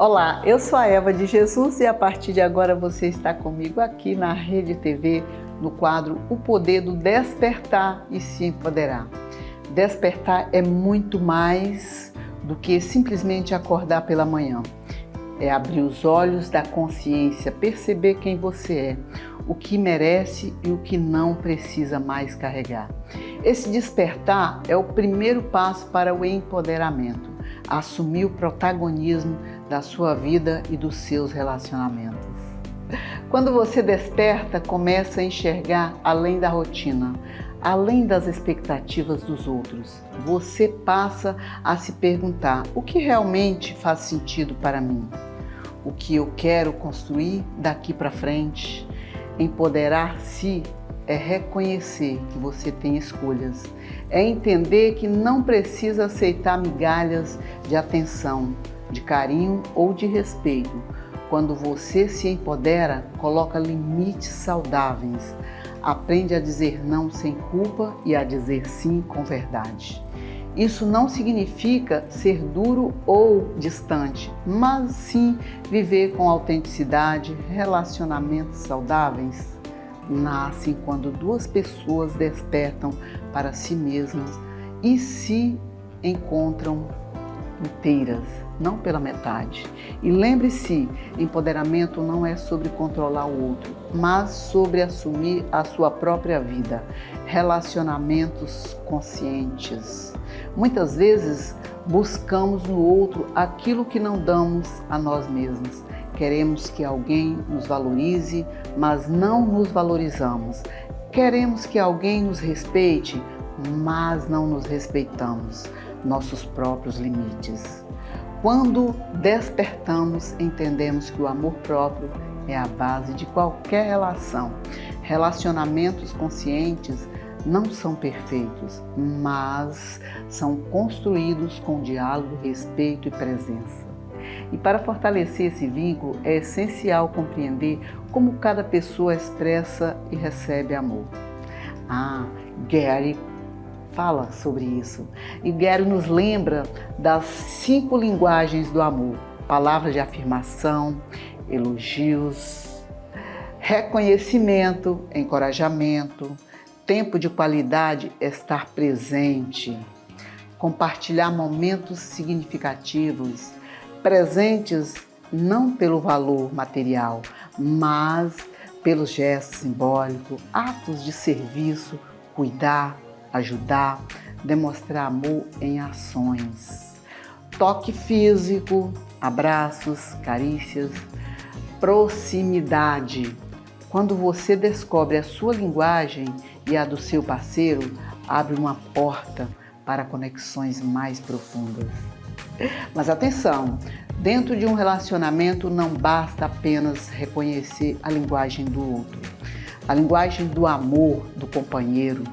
Olá, eu sou a Eva de Jesus e a partir de agora você está comigo aqui na Rede TV, no quadro O Poder do Despertar e Se Empoderar. Despertar é muito mais do que simplesmente acordar pela manhã. É abrir os olhos da consciência, perceber quem você é, o que merece e o que não precisa mais carregar. Esse despertar é o primeiro passo para o empoderamento, assumir o protagonismo da sua vida e dos seus relacionamentos. Quando você desperta, começa a enxergar além da rotina, além das expectativas dos outros. Você passa a se perguntar: o que realmente faz sentido para mim? O que eu quero construir daqui para frente? Empoderar-se é reconhecer que você tem escolhas, é entender que não precisa aceitar migalhas de atenção, de carinho ou de respeito. Quando você se empodera, coloca limites saudáveis, aprende a dizer não sem culpa e a dizer sim com verdade. Isso não significa ser duro ou distante, mas sim viver com autenticidade. Relacionamentos saudáveis nascem quando duas pessoas despertam para si mesmas e se encontram inteiras, não pela metade. E lembre-se, empoderamento não é sobre controlar o outro, mas sobre assumir a sua própria vida. Relacionamentos conscientes. Muitas vezes buscamos no outro aquilo que não damos a nós mesmos. Queremos que alguém nos valorize, mas não nos valorizamos. Queremos que alguém nos respeite, mas não nos respeitamos nossos próprios limites. Quando despertamos, entendemos que o amor próprio é a base de qualquer relação. Relacionamentos conscientes não são perfeitos, mas são construídos com diálogo, respeito e presença. E para fortalecer esse vínculo, é essencial compreender como cada pessoa expressa e recebe amor. Gary fala sobre isso. E Gary nos lembra das 5 linguagens do amor: palavras de afirmação, elogios, reconhecimento, encorajamento, tempo de qualidade, estar presente, compartilhar momentos significativos, presentes não pelo valor material, mas pelo gesto simbólico, atos de serviço, cuidar, ajudar, demonstrar amor em ações. Toque físico, abraços, carícias, proximidade. Quando você descobre a sua linguagem e a do seu parceiro, abre uma porta para conexões mais profundas. Mas atenção, dentro de um relacionamento não basta apenas reconhecer a linguagem do outro. A linguagem do amor do companheiro.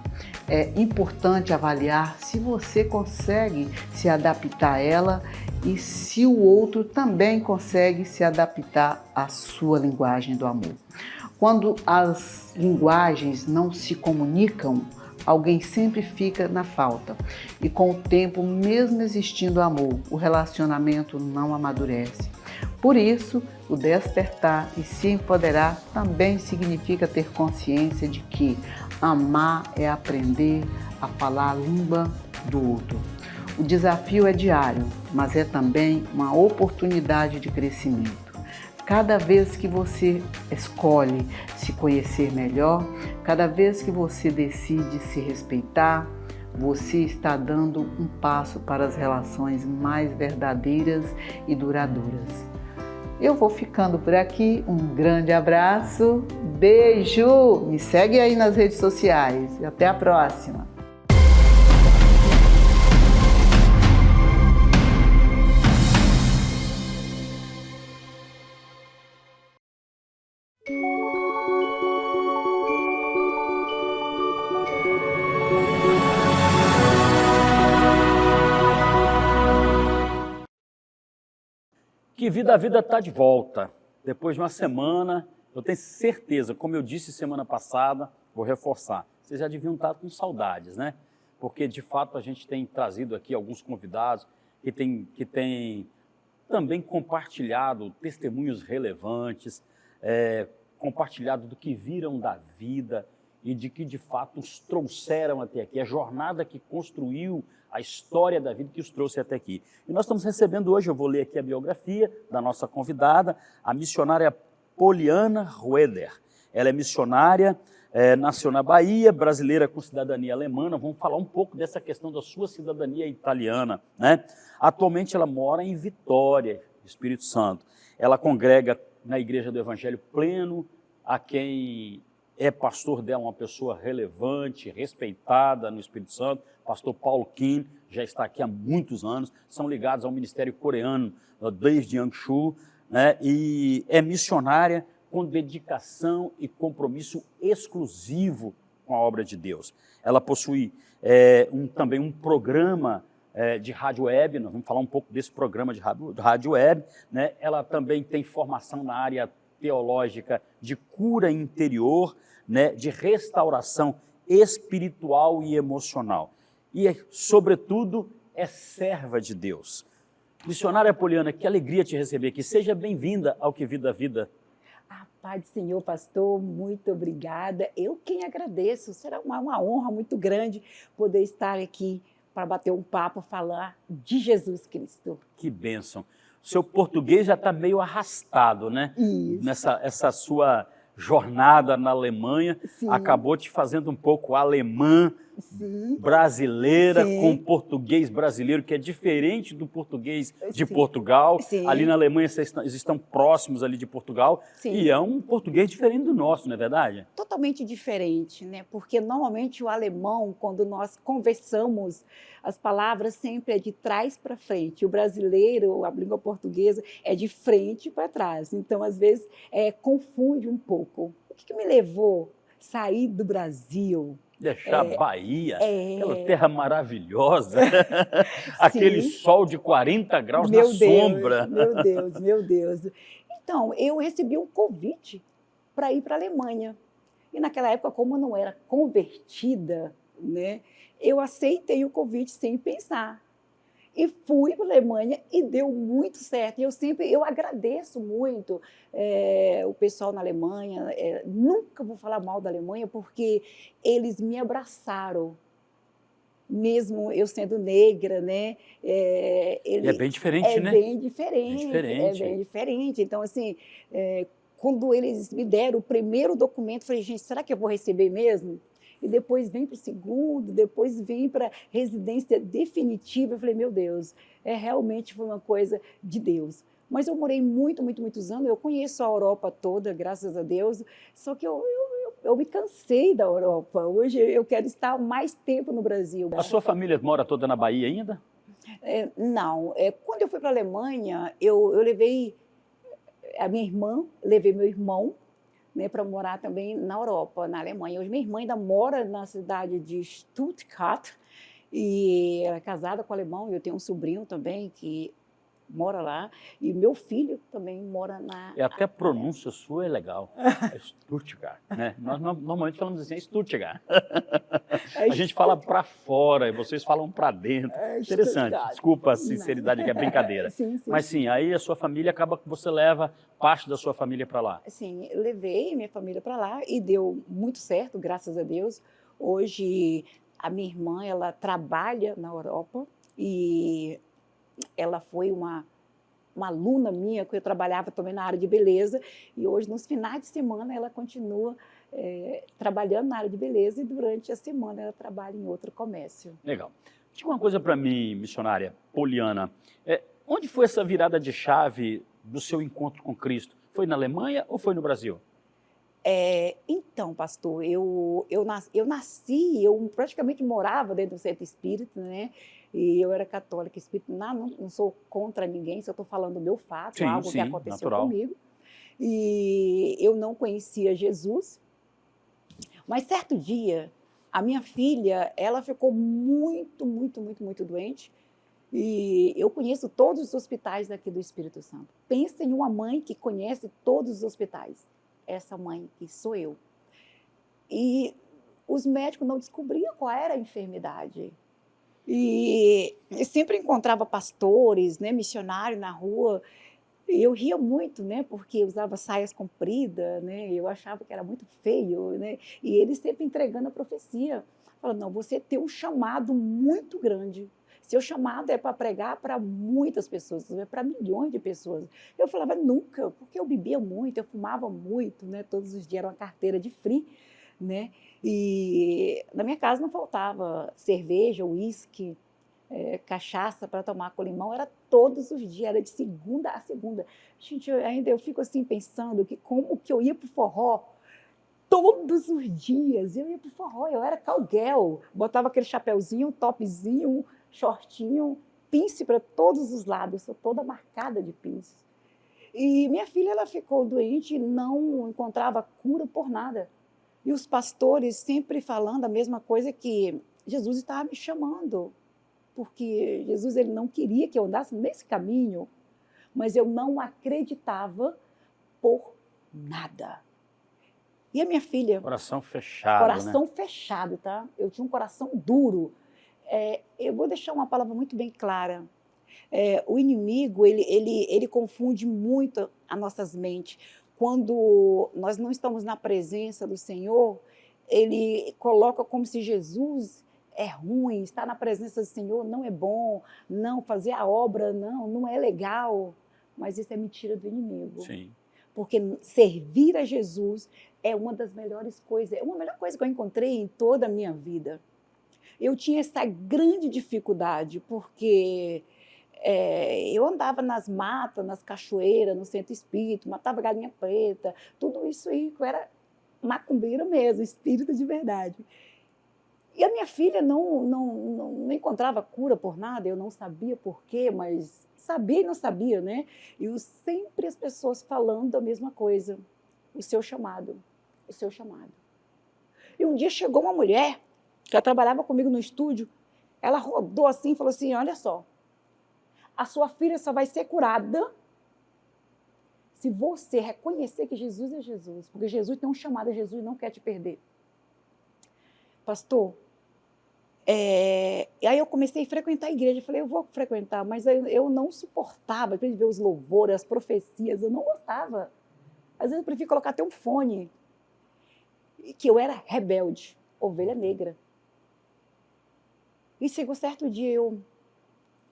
É importante avaliar se você consegue se adaptar a ela e se o outro também consegue se adaptar à sua linguagem do amor. Quando as linguagens não se comunicam, alguém sempre fica na falta. E com o tempo, mesmo existindo amor, o relacionamento não amadurece. Por isso, o despertar e se empoderar também significa ter consciência de que amar é aprender a falar a língua do outro. O desafio é diário, mas é também uma oportunidade de crescimento. Cada vez que você escolhe se conhecer melhor, cada vez que você decide se respeitar, você está dando um passo para as relações mais verdadeiras e duradouras. Eu vou ficando por aqui, um grande abraço, beijo, me segue aí nas redes sociais e até a próxima. Que Vida a Vida está de volta. Depois de uma semana, eu tenho certeza, como eu disse semana passada, vou reforçar, vocês já deviam estar com saudades, né? Porque, de fato, a gente tem trazido aqui alguns convidados que têm também compartilhado testemunhos relevantes, compartilhado do que viram da vida e de que de fato os trouxeram até aqui, a jornada que construiu a história da vida que os trouxe até aqui. E nós estamos recebendo hoje, eu vou ler aqui a biografia da nossa convidada, a missionária Poliana Roeder. Ela é missionária, nasceu na Bahia, brasileira com cidadania alemã. Vamos falar um pouco dessa questão da sua cidadania italiana, né? Atualmente ela mora em Vitória, Espírito Santo. Ela congrega na Igreja do Evangelho Pleno, a quem é pastor dela, uma pessoa relevante, respeitada no Espírito Santo, pastor Paulo Kim, já está aqui há muitos anos, são ligados ao ministério coreano, David Yang-shu, né? E é missionária com dedicação e compromisso exclusivo com a obra de Deus. Ela possui também um programa de rádio web, nós vamos falar um pouco desse programa de rádio web, né? Ela também tem formação na área teológica de cura interior, né? De restauração espiritual e emocional. E, sobretudo, é serva de Deus. Missionária Poliana, que alegria te receber aqui. Seja bem-vinda ao Que Vida Vida. Paz do Senhor, pastor, muito obrigada. Eu quem agradeço, será uma honra muito grande poder estar aqui para bater um papo, falar de Jesus Cristo. Que bênção. Seu português já está meio arrastado, né? Isso. Essa sua jornada na Alemanha, sim, acabou te fazendo um pouco alemã, sim, brasileira, sim, com português brasileiro, que é diferente do português de, sim, Portugal. Sim. Ali na Alemanha vocês estão próximos ali de Portugal, sim, e é um português diferente do nosso, não é verdade? Totalmente diferente, né? Porque normalmente o alemão, quando nós conversamos, as palavras sempre é de trás para frente. O brasileiro, a língua portuguesa, é de frente para trás. Então, às vezes, confunde um pouco. O que me levou a sair do Brasil? Deixar a Bahia, aquela terra maravilhosa, aquele sol de 40 graus na sombra. Meu Deus. Então, eu recebi um convite para ir para a Alemanha. E naquela época, como eu não era convertida, né, eu aceitei o convite sem pensar. E fui para a Alemanha e deu muito certo. E eu agradeço muito o pessoal na Alemanha. Nunca vou falar mal da Alemanha, porque eles me abraçaram, mesmo eu sendo negra, né? É bem diferente, né? É bem diferente. Então, assim, quando eles me deram o primeiro documento, eu falei, gente, será que eu vou receber mesmo? E depois vem para o segundo, depois vem para a residência definitiva. Eu falei, meu Deus, realmente foi uma coisa de Deus. Mas eu morei muitos anos, eu conheço a Europa toda, graças a Deus, só que eu me cansei da Europa. Hoje eu quero estar mais tempo no Brasil. A sua família mora toda na Bahia ainda? Não. Quando eu fui para a Alemanha, eu levei a minha irmã, levei meu irmão, né, para morar também na Europa, na Alemanha. Hoje minha irmã ainda mora na cidade de Stuttgart e ela é casada com alemão. Eu tenho um sobrinho também que mora lá e meu filho também mora na... Até a pronúncia sua é legal, é Stuttgart, né? Nós normalmente falamos assim, Stuttgart. A gente fala para fora e vocês falam para dentro. Interessante, desculpa a sinceridade, que é brincadeira. Sim. Mas sim, aí a sua família acaba que você leva parte da sua família para lá. Sim, eu levei minha família para lá e deu muito certo, graças a Deus. Hoje a minha irmã, ela trabalha na Europa e ela foi uma aluna minha, que eu trabalhava também na área de beleza, e hoje, nos finais de semana, ela continua trabalhando na área de beleza e durante a semana ela trabalha em outro comércio. Legal. Diga uma coisa para mim, missionária Poliana. Onde foi essa virada de chave do seu encontro com Cristo? Foi na Alemanha ou foi no Brasil? Então, pastor, eu nasci, eu praticamente morava dentro do centro espírita, né? E eu era católica espírita, não sou contra ninguém, só estou falando do meu fato, algo que aconteceu natural. Comigo. E eu não conhecia Jesus, mas certo dia, a minha filha, ela ficou muito doente. E eu conheço todos os hospitais daqui do Espírito Santo. Pensa em uma mãe que conhece todos os hospitais. Essa mãe que sou eu. E os médicos não descobriam qual era a enfermidade. E sempre encontrava pastores, né, missionários na rua. E eu ria muito, né, porque usava saias compridas, né, eu achava que era muito feio, né, e eles sempre entregando a profecia. Falando, não, você tem um chamado muito grande. Seu chamado é para pregar para muitas pessoas, é para milhões de pessoas. Eu falava, nunca, porque eu bebia muito, eu fumava muito, né, todos os dias era uma carteira de free, né, e na minha casa não faltava cerveja, uísque, cachaça para tomar com limão, era todos os dias, era de segunda a segunda. Gente, eu fico assim pensando que como que eu ia pro forró todos os dias, eu ia pro forró, eu era cowgirl, botava aquele chapéuzinho, topzinho, shortinho, pince para todos os lados, eu sou toda marcada de pince. E minha filha, ela ficou doente, não encontrava cura por nada. E os pastores sempre falando a mesma coisa, que Jesus estava me chamando, porque Jesus ele não queria que eu andasse nesse caminho, mas eu não acreditava por nada. E a minha filha... Coração fechado, Coração fechado, tá? Eu tinha um coração duro. Eu vou deixar uma palavra muito bem clara. O inimigo, ele confunde muito as nossas mentes. Quando nós não estamos na presença do Senhor, ele coloca como se Jesus é ruim, estar na presença do Senhor não é bom, não, fazer a obra não é legal. Mas isso é mentira do inimigo. Sim. Porque servir a Jesus é uma das melhores coisas, é uma melhor coisa que eu encontrei em toda a minha vida. Eu tinha essa grande dificuldade, porque eu andava nas matas, nas cachoeiras, no centro espírita, matava galinha preta, tudo isso aí, eu era macumbeira mesmo, espírita de verdade. E a minha filha não encontrava cura por nada, eu não sabia por quê, mas sabia e não sabia, né? E sempre as pessoas falando a mesma coisa, o seu chamado, o seu chamado. E um dia chegou uma mulher, que trabalhava comigo no estúdio, ela rodou assim e falou assim, olha só, a sua filha só vai ser curada se você reconhecer que Jesus é Jesus, porque Jesus tem um chamado a Jesus e não quer te perder. Pastor, e aí eu comecei a frequentar a igreja, falei, eu vou frequentar, mas eu não suportava, de ver os louvores, as profecias, eu não gostava. Às vezes eu prefiro colocar até um fone, que eu era rebelde, ovelha negra. E chegou certo dia, eu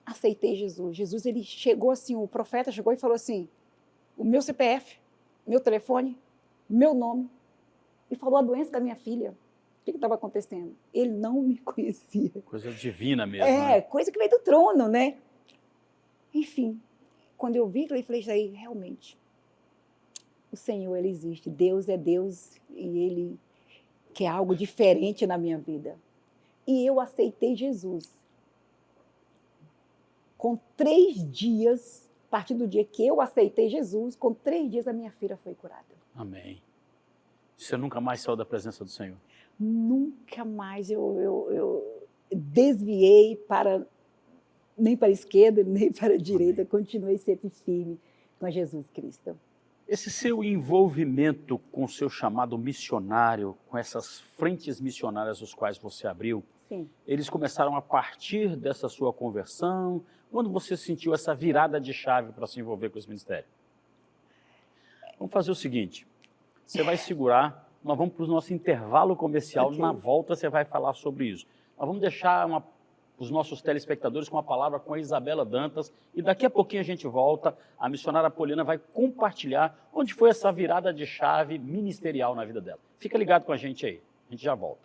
aceitei Jesus. Jesus, ele chegou assim, o profeta chegou e falou assim, o meu CPF, meu telefone, meu nome, e falou a doença da minha filha. O que estava acontecendo? Ele não me conhecia. Coisa divina mesmo. Né? Coisa que veio do trono, né? Enfim, quando eu vi, eu falei, isso aí, realmente, o Senhor, ele existe. Deus é Deus e ele quer algo diferente na minha vida. E eu aceitei Jesus. Com 3 dias, a partir do dia que eu aceitei Jesus, com 3 dias a minha filha foi curada. Amém. Você nunca mais saiu da presença do Senhor? Nunca mais eu desviei nem para a esquerda, nem para a direita. Amém. Continuei sempre firme com Jesus Cristo. Esse seu envolvimento com o seu chamado missionário, com essas frentes missionárias os quais você abriu, sim, eles começaram a partir dessa sua conversão? Quando você sentiu essa virada de chave para se envolver com esse ministério? Vamos fazer o seguinte, você vai segurar, nós vamos para o nosso intervalo comercial, okay. Na volta você vai falar sobre isso. Nós vamos deixar os nossos telespectadores com uma palavra com a Isabela Dantas e daqui a pouquinho a gente volta, a missionária Poliana vai compartilhar onde foi essa virada de chave ministerial na vida dela. Fica ligado com a gente aí, a gente já volta.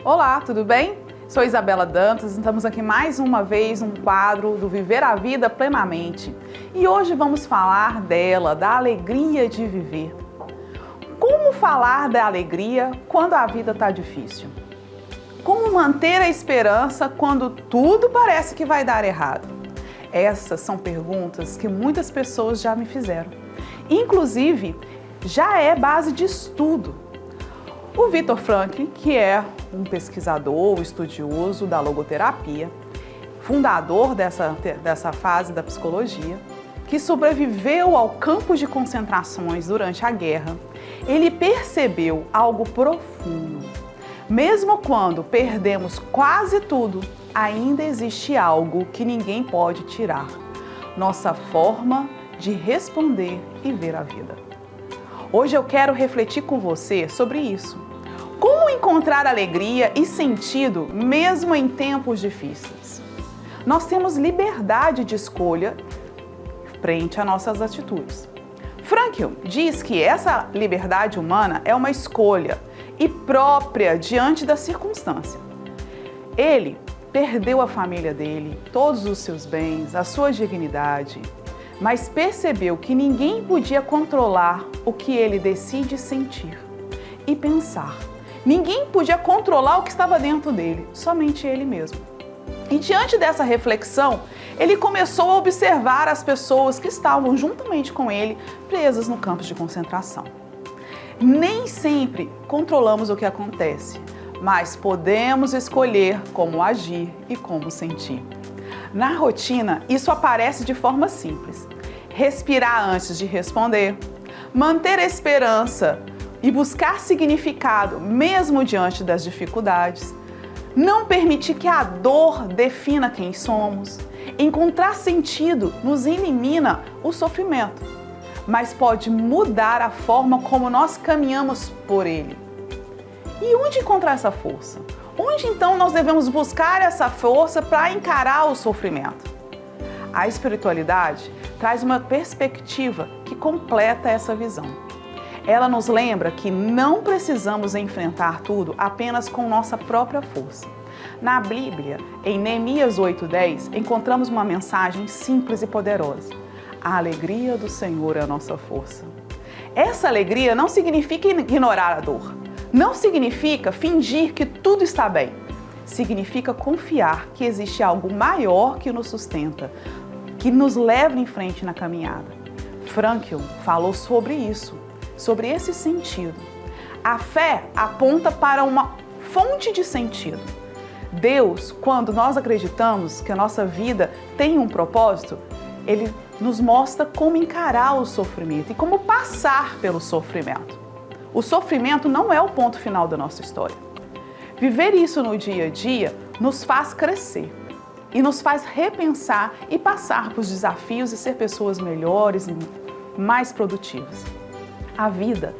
Olá, tudo bem? Sou Isabela Dantas, estamos aqui mais uma vez num quadro do Viver a Vida Plenamente. E hoje vamos falar dela, da alegria de viver. Como falar da alegria quando a vida está difícil? Como manter a esperança quando tudo parece que vai dar errado? Essas são perguntas que muitas pessoas já me fizeram. Inclusive, já é base de estudo. O Viktor Frankl, que é um pesquisador, estudioso da logoterapia, fundador dessa fase da psicologia, que sobreviveu ao campo de concentrações durante a guerra, ele percebeu algo profundo. Mesmo quando perdemos quase tudo, ainda existe algo que ninguém pode tirar: nossa forma de responder e ver a vida. Hoje eu quero refletir com você sobre isso. Como encontrar alegria e sentido mesmo em tempos difíceis? Nós temos liberdade de escolha frente a nossas atitudes. Frankl diz que essa liberdade humana é uma escolha e própria diante da circunstância. Ele perdeu a família dele, todos os seus bens, a sua dignidade, mas percebeu que ninguém podia controlar o que ele decide sentir e pensar. Ninguém podia controlar o que estava dentro dele, somente ele mesmo. E diante dessa reflexão, ele começou a observar as pessoas que estavam juntamente com ele presas no campo de concentração. Nem sempre controlamos o que acontece, mas podemos escolher como agir e como sentir. Na rotina, isso aparece de forma simples: respirar antes de responder, manter a esperança e buscar significado mesmo diante das dificuldades, não permitir que a dor defina quem somos. Encontrar sentido nos elimina o sofrimento, mas pode mudar a forma como nós caminhamos por ele. E onde encontrar essa força? Onde então nós devemos buscar essa força para encarar o sofrimento? A espiritualidade traz uma perspectiva que completa essa visão. Ela nos lembra que não precisamos enfrentar tudo apenas com nossa própria força. Na Bíblia, em Neemias 8:10, encontramos uma mensagem simples e poderosa: a alegria do Senhor é a nossa força. Essa alegria não significa ignorar a dor, não significa fingir que tudo está bem. Significa confiar que existe algo maior que nos sustenta, que nos leva em frente na caminhada. Frankl falou sobre isso, sobre esse sentido. A fé aponta para uma fonte de sentido. Deus, quando nós acreditamos que a nossa vida tem um propósito, Ele nos mostra como encarar o sofrimento e como passar pelo sofrimento. O sofrimento não é o ponto final da nossa história. Viver isso no dia a dia nos faz crescer e nos faz repensar e passar por desafios e ser pessoas melhores e mais produtivas. A vida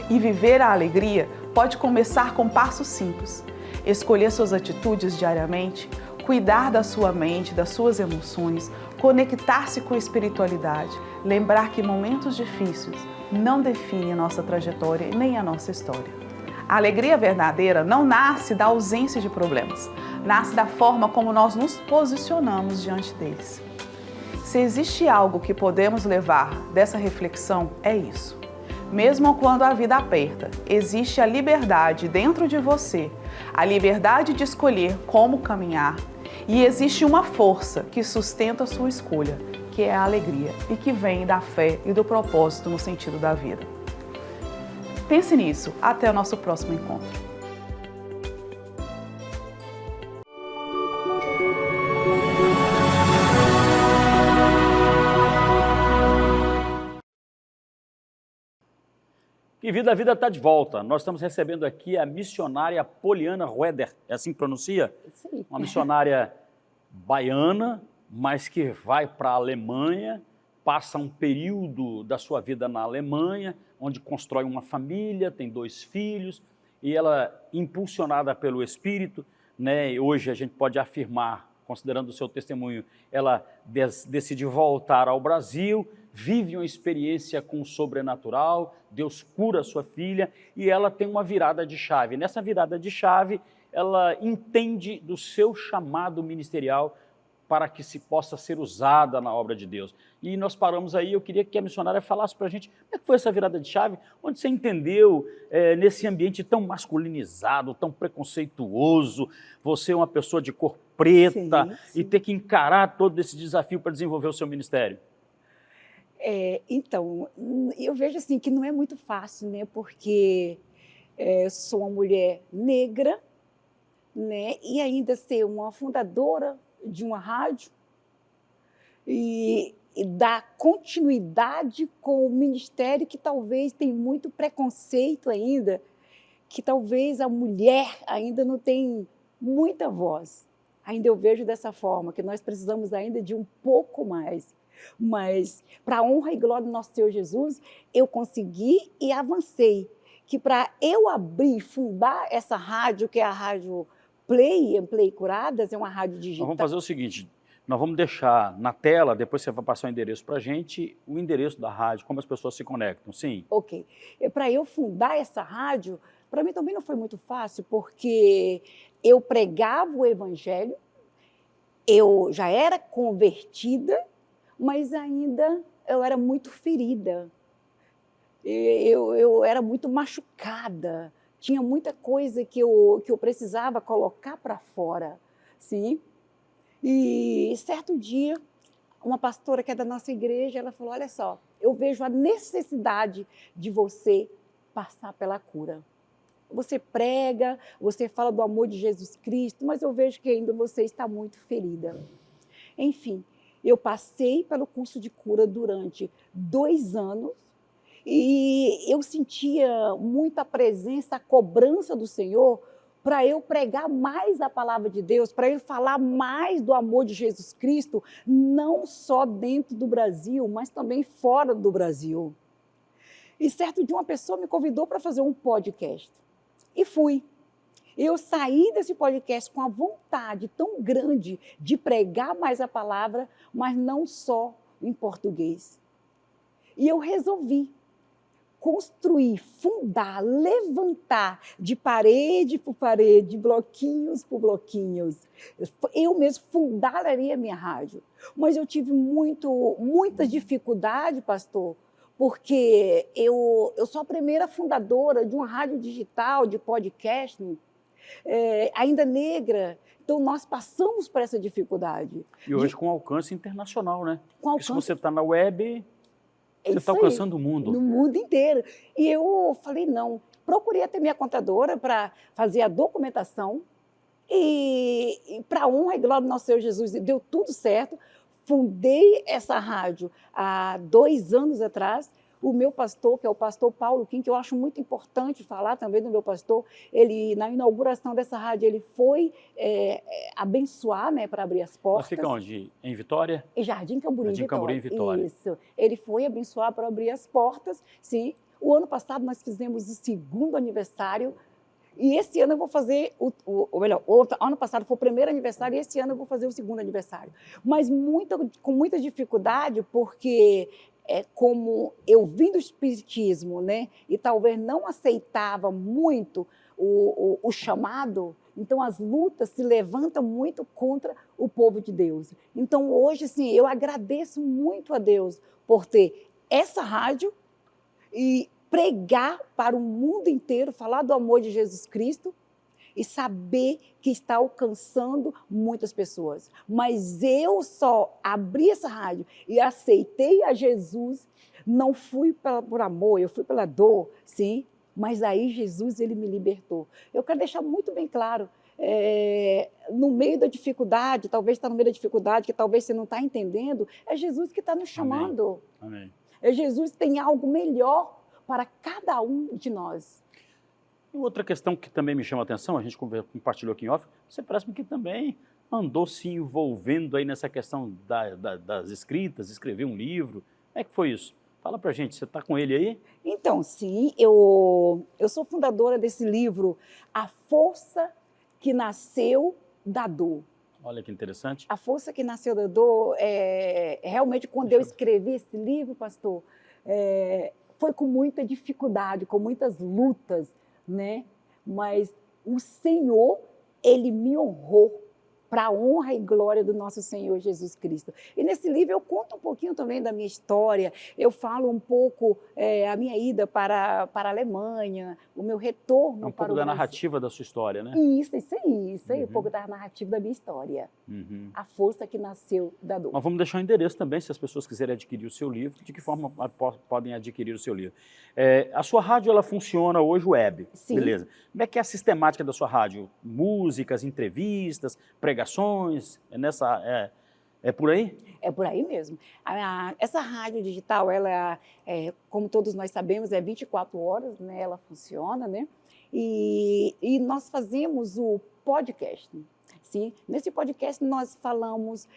e viver a alegria pode começar com passos simples: escolher suas atitudes diariamente, cuidar da sua mente, das suas emoções, conectar-se com a espiritualidade, lembrar que momentos difíceis não definem a nossa trajetória nem a nossa história. A alegria verdadeira não nasce da ausência de problemas, nasce da forma como nós nos posicionamos diante deles. Se existe algo que podemos levar dessa reflexão, é isso. Mesmo quando a vida aperta, existe a liberdade dentro de você, a liberdade de escolher como caminhar, e existe uma força que sustenta a sua escolha, que é a alegria e que vem da fé e do propósito no sentido da vida. Pense nisso. Até o nosso próximo encontro. Que Vida a Vida está de volta. Nós estamos recebendo aqui a missionária Poliana Roeder. É assim que pronuncia? Sim. Uma missionária baiana, mas que vai para a Alemanha, passa um período da sua vida na Alemanha, onde constrói uma família, tem 2 filhos, e ela, impulsionada pelo Espírito, né, hoje a gente pode afirmar, considerando o seu testemunho, ela decide voltar ao Brasil, vive uma experiência com o sobrenatural, Deus cura a sua filha e ela tem uma virada de chave. Nessa virada de chave, ela entende do seu chamado ministerial para que se possa ser usada na obra de Deus. E nós paramos aí, eu queria que a missionária falasse para a gente como é que foi essa virada de chave, onde você entendeu nesse ambiente tão masculinizado, tão preconceituoso, você é uma pessoa de cor preta, sim. E ter que encarar todo esse desafio para desenvolver o seu ministério. Então, eu vejo assim que não é muito fácil, né? Porque eu sou uma mulher negra, né? E ainda ser uma fundadora de uma rádio e dar continuidade com o ministério que talvez tem muito preconceito ainda, que talvez a mulher ainda não tem muita voz. Ainda eu vejo dessa forma, que nós precisamos ainda de um pouco mais. Mas, para a honra e glória do nosso Senhor Jesus, eu consegui e avancei. Que para eu abrir, fundar essa rádio, que é a Rádio Play Curadas, é uma rádio digital. Nós vamos fazer o seguinte, nós vamos deixar na tela, depois você vai passar o endereço para a gente, o endereço da rádio, como as pessoas se conectam, sim? Ok. Para eu fundar essa rádio, para mim também não foi muito fácil, porque eu pregava o evangelho, eu já era convertida, mas ainda eu era muito ferida. Eu era muito machucada. Tinha muita coisa que eu precisava colocar para fora, sim? E certo dia, uma pastora que é da nossa igreja, ela falou, olha só, eu vejo a necessidade de você passar pela cura. Você prega, você fala do amor de Jesus Cristo, mas eu vejo que ainda você está muito ferida. Enfim, eu passei pelo curso de cura durante 2 anos e eu sentia muita presença, a cobrança do Senhor para eu pregar mais a palavra de Deus, para eu falar mais do amor de Jesus Cristo, não só dentro do Brasil, mas também fora do Brasil. E certo dia uma pessoa me convidou para fazer um podcast. E fui. Eu saí desse podcast com a vontade tão grande de pregar mais a palavra, mas não só em português. E eu resolvi construir, fundar, levantar de parede por parede, bloquinhos por bloquinhos. Eu mesmo fundaria a minha rádio. Mas eu tive muita dificuldade, pastor, porque eu sou a primeira fundadora de uma rádio digital, de podcasting, ainda negra. Então, nós passamos por essa dificuldade. E hoje com alcance internacional, né? Com alcance... Porque se você está na web, você está alcançando o mundo. No mundo inteiro. E eu falei, não, procurei até minha contadora para fazer a documentação e para honra e glória do nosso Senhor Jesus, deu tudo certo. Fundei essa rádio há 2 anos atrás. O meu pastor, que é o pastor Paulo Kim, que eu acho muito importante falar também do meu pastor, ele, na inauguração dessa rádio, ele foi abençoar, né, para abrir as portas. Mas fica onde? Em Vitória? Em Jardim Camburi, Jardim Camburi, em Vitória. Isso. Ele foi abençoar para abrir as portas, sim. O ano passado nós fizemos o 2º aniversário. E esse ano eu vou fazer, ano passado foi o 1º aniversário e esse ano eu vou fazer o 2º aniversário. Mas com muita dificuldade, porque como eu vim do espiritismo, né, e talvez não aceitava muito o chamado, então as lutas se levantam muito contra o povo de Deus. Então hoje, sim, eu agradeço muito a Deus por ter essa rádio e pregar para o mundo inteiro, falar do amor de Jesus Cristo e saber que está alcançando muitas pessoas. Mas eu só abri essa rádio e aceitei a Jesus, não fui por amor, eu fui pela dor, sim, mas aí Jesus, ele me libertou. Eu quero deixar muito bem claro, no meio da dificuldade, talvez está no meio da dificuldade, que talvez você não está entendendo, é Jesus que está nos chamando. Amém. É Jesus que tem algo melhor para cada um de nós. E outra questão que também me chama a atenção, a gente compartilhou aqui em off, você parece que também andou se envolvendo aí nessa questão das escritas, escrever um livro. Como é que foi isso? Fala pra gente, você está com ele aí? Então, sim, eu sou fundadora desse livro, A Força que Nasceu da Dor. Olha que interessante. A Força que Nasceu da Dor, realmente quando eu escrevi esse livro, pastor, foi com muita dificuldade, com muitas lutas, né? Mas o Senhor, ele me honrou para a honra e glória do nosso Senhor Jesus Cristo. E nesse livro eu conto um pouquinho também da minha história, eu falo um pouco a minha ida para a Alemanha, o meu retorno para o Brasil. Um pouco da narrativa da sua história, né? Isso aí, um pouco da narrativa da minha história. A força que nasceu da dor. Mas vamos deixar o endereço também, se as pessoas quiserem adquirir o seu livro, de que forma podem adquirir o seu livro. A sua rádio, ela funciona hoje web, sim. Beleza. Como é que é a sistemática da sua rádio? Músicas, entrevistas, pregações? pregações, é por aí? É por aí mesmo. Essa rádio digital, ela, como todos nós sabemos, é 24 horas, né? Ela funciona, né? E nós fazemos o podcast. Sim? Nesse podcast nós falamos,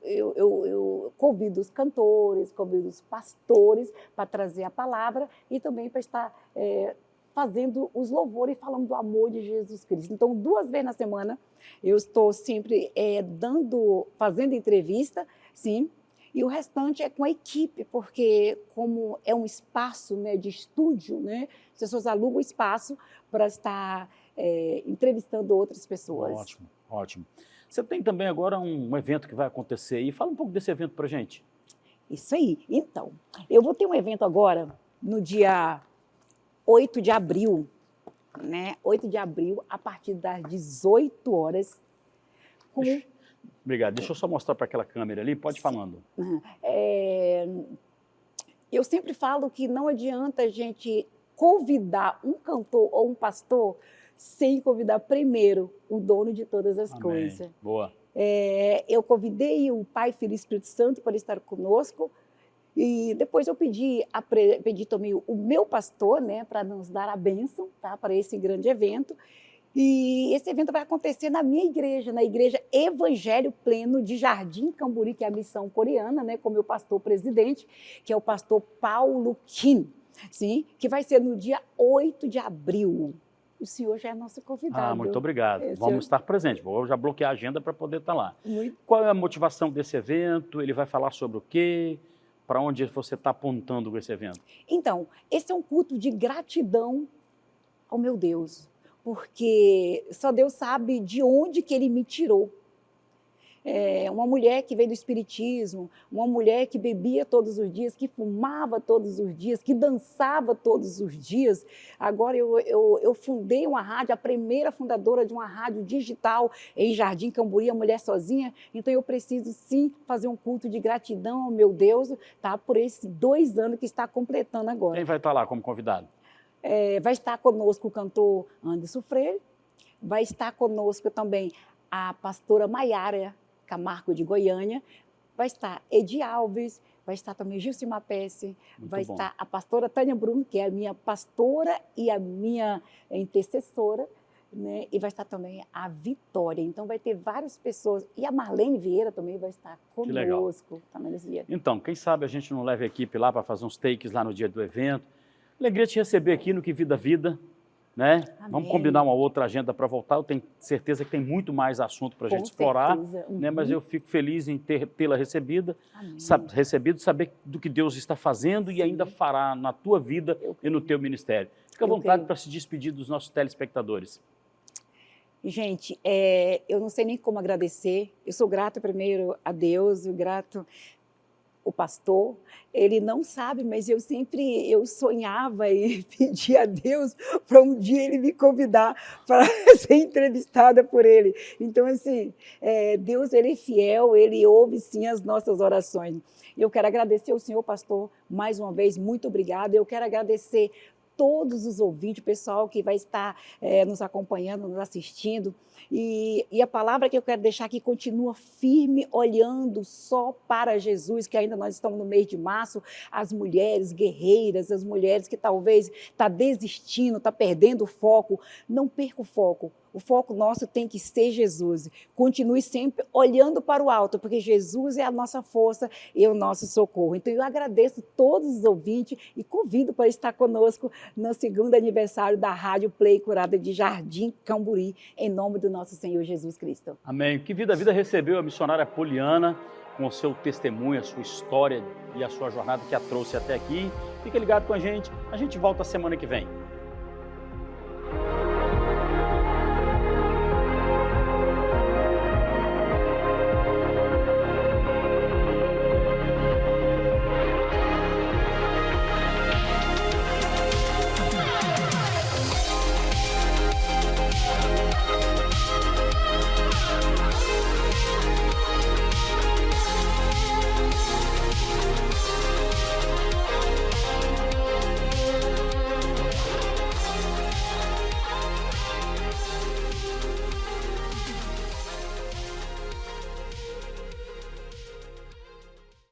eu convido os cantores, convido os pastores para trazer a palavra e também para estar fazendo os louvores e falando do amor de Jesus Cristo. Então, 2 vezes na semana, eu estou sempre fazendo entrevista, sim, e o restante é com a equipe, porque como é um espaço, né, de estúdio, né, as pessoas alugam espaço para estar entrevistando outras pessoas. Ótimo, ótimo. Você tem também agora um evento que vai acontecer aí. Fala um pouco desse evento para a gente. Isso aí. Então, eu vou ter um evento agora no dia 8 de abril, né? 8 de abril, a partir das 18 horas. Obrigado. Deixa eu só mostrar para aquela câmera ali. Pode ir falando. Eu sempre falo que não adianta a gente convidar um cantor ou um pastor sem convidar primeiro o dono de todas as Amém. coisas. Boa. Eu convidei o Pai, Filho e Espírito Santo para estar conosco. E depois eu pedi também o meu pastor, né, para nos dar a bênção, tá, para esse grande evento. E esse evento vai acontecer na minha igreja, na Igreja Evangelho Pleno de Jardim Camburi, que é a missão coreana, né, com o meu pastor presidente, que é o pastor Paulo Kim, sim, que vai ser no dia 8 de abril. O senhor já é nosso convidado. Muito obrigado. Vamos estar presentes. Vou já bloquear a agenda para poder estar lá. Qual é a motivação desse evento? Ele vai falar sobre o quê? Para onde você está apontando com esse evento? Então, esse é um culto de gratidão ao meu Deus, porque só Deus sabe de onde que Ele me tirou. Uma mulher que veio do espiritismo, uma mulher que bebia todos os dias, que fumava todos os dias, que dançava todos os dias. Agora eu fundei uma rádio, a primeira fundadora de uma rádio digital em Jardim Camburi, a mulher sozinha. Então eu preciso sim fazer um culto de gratidão ao meu Deus, tá? Por esses 2 anos que está completando agora. Quem vai estar lá como convidado? Vai estar conosco o cantor Anderson Freire, vai estar conosco também a pastora Maiara Camargo de Goiânia, vai estar Edi Alves, vai estar também Gilcimar Pesce, vai estar a pastora Tânia Bruno, que é a minha pastora e a minha intercessora, né? E vai estar também a Vitória. Então vai ter várias pessoas, e a Marlene Vieira também vai estar conosco também nesse dia. Então, quem sabe a gente não leva a equipe lá para fazer uns takes lá no dia do evento. Alegria te receber aqui no Que Vida Vida, né? Vamos combinar uma outra agenda para voltar. Eu tenho certeza que tem muito mais assunto para a gente explorar, né? Mas eu fico feliz em tê-la recebido, saber do que Deus está fazendo e ainda fará na tua vida e no teu ministério. Fica à vontade para se despedir dos nossos telespectadores. Gente, eu não sei nem como agradecer. Eu sou grata primeiro a Deus, grato o pastor. Ele não sabe, mas eu sonhava e pedia a Deus para um dia ele me convidar para ser entrevistada por ele. Então, assim, Deus, ele é fiel, ele ouve sim as nossas orações. Eu quero agradecer ao senhor pastor mais uma vez, muito obrigada. Eu quero agradecer todos os ouvintes, o pessoal que vai estar nos acompanhando, nos assistindo. E a palavra que eu quero deixar aqui continua firme, olhando só para Jesus, que ainda nós estamos no mês de março, as mulheres guerreiras, as mulheres que talvez estão desistindo, estão perdendo o foco. Não perca o foco. O foco nosso tem que ser Jesus. Continue sempre olhando para o alto, porque Jesus é a nossa força e o nosso socorro. Então, eu agradeço todos os ouvintes e convido para estar conosco no 2º aniversário da Rádio Play Curada de Jardim Camburi, em nome do nosso Senhor Jesus Cristo. Amém. Que Vida recebeu a missionária Poliana com o seu testemunho, a sua história e a sua jornada que a trouxe até aqui. Fique ligado com a gente volta semana que vem.